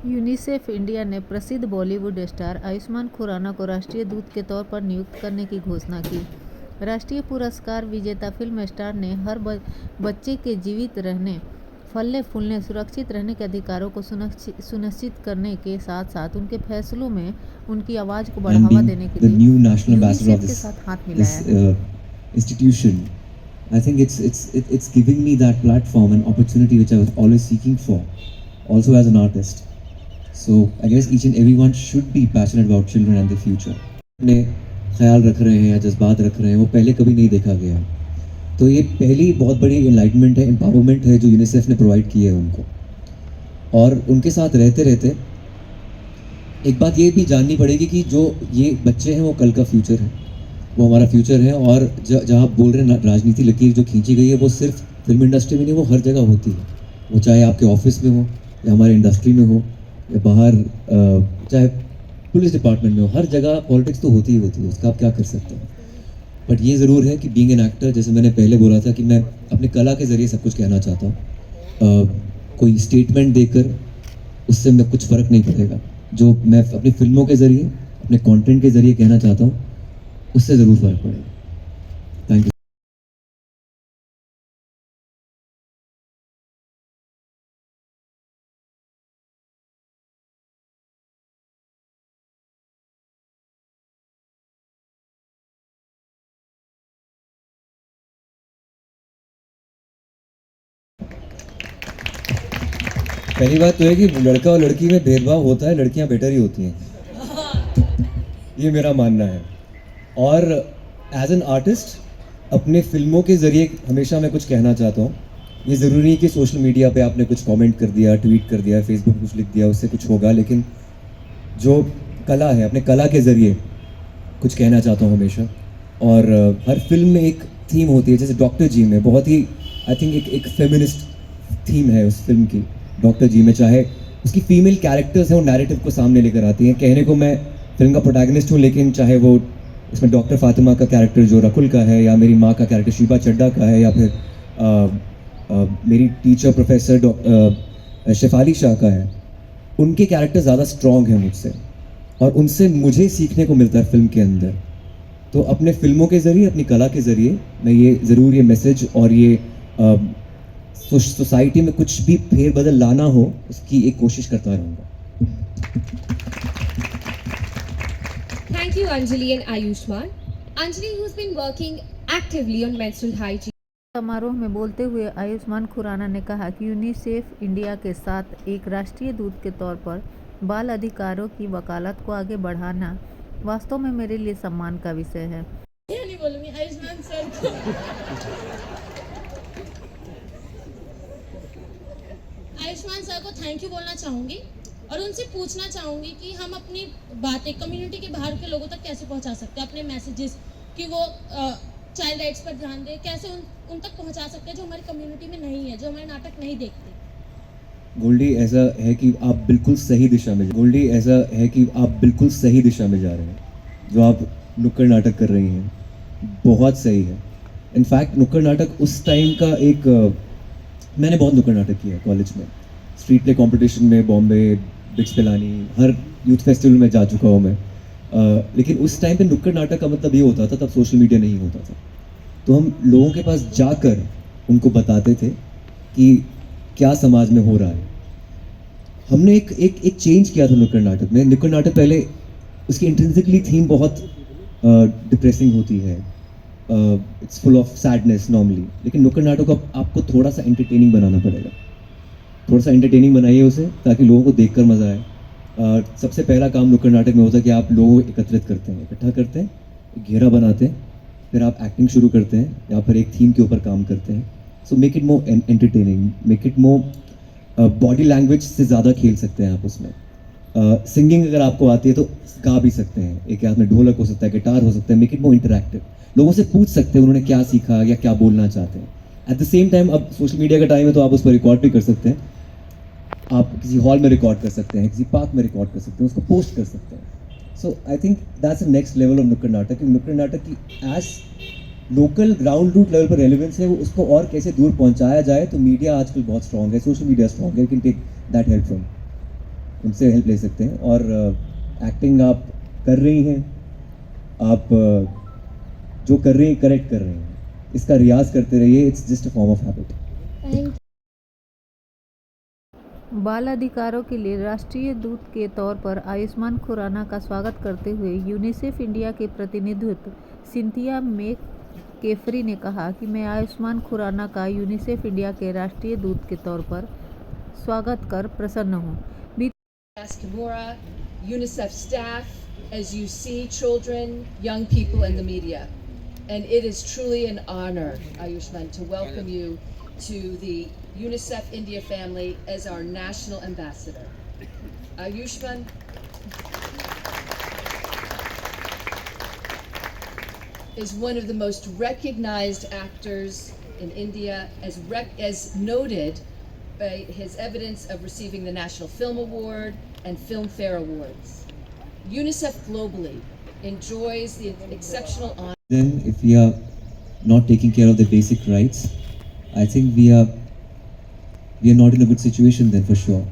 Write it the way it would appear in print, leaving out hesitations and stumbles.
UNICEF India ने प्रसिद्ध Bollywood star Ayushman Khurana को राष्ट्रीय दूत के तौर पर नियुक्त करने की घोषणा की। राष्ट्रीय पुरस्कार विजेता फिल्म स्टार ने हर बच्चे के जीवित रहने, फलने फूलने, सुरक्षित रहने के अधिकारों को सुनिश्चित करने के साथ साथ उनके फैसलों में उनकी आवाज़ को बढ़ावा देने के लिए यूनिसेफ के साथ हाथ मिलाया है। Institution. I think it's giving me that platform and opportunity which I was always seeking for, also as an artist. So I guess each and everyone should be passionate about children and their future. अपने ख्याल रख रहे हैं या जज्बात रख रहे हैं, वो पहले कभी नहीं देखा गया। तो ये पहली बहुत बड़ी एनलाइटमेंट है, एम्पावरमेंट है जो यूनिसेफ ने प्रोवाइड की है उनको। और उनके साथ रहते रहते एक बात ये भी जाननी पड़ेगी कि जो ये बच्चे हैं वो कल का फ्यूचर है, वो हमारा फ्यूचर है। और जहाँ बोल रहे हैं राजनीति लकीर जो खींची गई है, वो सिर्फ फिल्म इंडस्ट्री में नहीं, वो हर जगह होती है। वो चाहे आपके ऑफिस में हो या हमारे इंडस्ट्री में हो या बाहर, चाहे पुलिस डिपार्टमेंट में हो, हर जगह पॉलिटिक्स तो होती ही होती है, उसका आप क्या कर सकते हैं। बट ये ज़रूर है कि बीइंग एन एक्टर, जैसे मैंने पहले बोला था कि मैं अपनी कला के ज़रिए सब कुछ कहना चाहता हूँ। कोई स्टेटमेंट देकर उससे मैं कुछ फ़र्क नहीं पड़ेगा। जो मैं अपनी फिल्मों के ज़रिए, अपने कंटेंट के ज़रिए कहना चाहता हूँ, उससे ज़रूर फ़र्क पड़ेगा। Thank you. पहली बात तो है कि लड़का और लड़की में भेदभाव होता है, लड़कियां बेटर ही होती हैं, ये मेरा मानना है। और एज एन आर्टिस्ट अपने फिल्मों के ज़रिए हमेशा मैं कुछ कहना चाहता हूँ। ये ज़रूरी नहीं कि सोशल मीडिया पे आपने कुछ कमेंट कर दिया, ट्वीट कर दिया, फेसबुक कुछ लिख दिया, उससे कुछ होगा। लेकिन जो कला है, अपने कला के ज़रिए कुछ कहना चाहता हूँ हमेशा। और हर फिल्म में एक थीम होती है, जैसे डॉक्टर जी में बहुत ही आई थिंक एक फेमिनिस्ट थीम है उस फिल्म की। डॉक्टर जी में चाहे उसकी फीमेल कैरेक्टर्स हैं, वो नैरेटिव को सामने लेकर आती हैं। कहने को मैं फिल्म का प्रोटैगनिस्ट हूँ, लेकिन चाहे वो इसमें डॉक्टर फातिमा का कैरेक्टर जो रकुल का है, या मेरी माँ का कैरेक्टर शीबा चड्डा का है, या फिर मेरी टीचर प्रोफेसर शेफाली शाह का है, उनके कैरेक्टर ज़्यादा स्ट्रॉन्ग हैं मुझसे, और उनसे मुझे सीखने को मिलता है फिल्म के अंदर। तो अपने फिल्मों के ज़रिए, अपनी कला के ज़रिए मैं ये ज़रूर ये मैसेज और ये सोसाइटी में कुछ भी फेरबदल लाना हो, उसकी एक कोशिश करता रहूँगा। Thank you, Anjali and Ayushman. Anjali, who's been working actively on menstrual hygiene. समारोह में बोलते हुए आयुष्मान खुराना ने कहा कि यूनिसेफ इंडिया के साथ एक राष्ट्रीय दूत के तौर पर बाल अधिकारों की वकालत को आगे बढ़ाना वास्तव में मेरे लिए सम्मान का विषय है। नहीं बोलूंगी आयुष्मान सर को। आयुष्मान सर को थैंक यू बोलना चाहूँगी और उनसे पूछना चाहूँगी कि हम अपनी बातें कम्युनिटी के बाहर के लोगों तक कैसे पहुँचा सकते हैं, अपने मैसेजेस कि वो चाइल्ड राइट्स पर ध्यान दें, कैसे उन तक पहुँचा सकते हैं जो हमारी कम्युनिटी में नहीं है, जो हमारे नाटक नहीं देखते। गोल्डी, ऐसा है कि आप बिल्कुल सही दिशा में जा रहे हैं। जो आप नुक्कड़ नाटक कर रही हैं बहुत सही है। इनफैक्ट नुक्कड़ नाटक उस टाइम का एक मैंने बहुत नुक्कड़ नाटक किया कॉलेज में, स्ट्रीट प्ले कंपटीशन में, बॉम्बे, बिट्स पिलानी, हर यूथ फेस्टिवल में जा चुका हूँ मैं। लेकिन उस टाइम पे नुक्कड़ नाटक का मतलब ये होता था, तब सोशल मीडिया नहीं होता था, तो हम लोगों के पास जाकर उनको बताते थे कि क्या समाज में हो रहा है। हमने एक चेंज किया था नुक्कड़ नाटक में। नुक्कड़ नाटक पहले उसकी इंट्रिंसिकली थीम बहुत डिप्रेसिंग होती है, it's full of sadness normally, लेकिन नुक्कड़ नाटक को आपको थोड़ा सा एंटरटेनिंग बनाना पड़ेगा। थोड़ा सा एंटरटेनिंग बनाइए उसे, ताकि लोगों को देखकर मज़ा आए। सबसे पहला काम नुक्कड़ नाटक में होता है कि आप लोगों को एकत्रित करते हैं, इकट्ठा करते हैं, एक घेरा बनाते हैं, फिर आप एक्टिंग शुरू करते हैं या फिर एक थीम के ऊपर काम करते हैं। So make it more entertaining, make it more body language से ज़्यादा खेल सकते हैं आप उसमें। सिंगिंग अगर आपको आती है तो गा भी सकते हैं, एक हाथ में ढोलक हो सकता है, गिटार हो सकता है। मेक इट मोर इंटरैक्टिव, लोगों से पूछ सकते हैं उन्होंने क्या सीखा या क्या बोलना चाहते हैं। एट द सेम टाइम अब सोशल मीडिया का टाइम है, तो आप उस पर रिकॉर्ड भी कर सकते हैं। आप किसी हॉल में रिकॉर्ड कर सकते हैं, किसी पार्क में रिकॉर्ड कर सकते हैं, उसको पोस्ट कर सकते हैं। So I think that's the next level of नुक्कड़ नाटक। नुक्कड़ नाटक की एज लोकल ग्राउंड रूट लेवल पर रेलिवेंस है, वो उसको और कैसे दूर पहुंचाया जाए। तो मीडिया आजकल बहुत स्ट्रॉन्ग है, सोशल मीडिया स्ट्रॉन्ग है, can take that help from. उनसे हेल्प ले सकते हैं। और एक्टिंग आप कर रही हैं, आप जो कर रही हैं करेक्ट कर रही हैं, इसका रियाज करते रहिए। It's just a form of habit. Thank बाल अधिकारों के लिए राष्ट्रीय दूत के तौर पर आयुष्मान खुराना का स्वागत करते हुए यूनिसेफ इंडिया के प्रतिनिधित्व सिंथिया मेक केफरी ने कहा कि मैं आयुष्मान खुराना का यूनिसेफ इंडिया के राष्ट्रीय दूत के तौर पर स्वागत कर प्रसन्न हूँ। Kimura, UNICEF staff, as you see children, young people in the media. And it is truly an honor, Ayushman, to welcome you to the UNICEF India family as our national ambassador. Ayushman, is one of the most recognized actors in India, as noted by his evidence of receiving the National Film Award and Filmfare Awards. UNICEF globally enjoys the exceptional honor. Then if we are not taking care of the basic rights, I think we are not in a good situation then, for sure.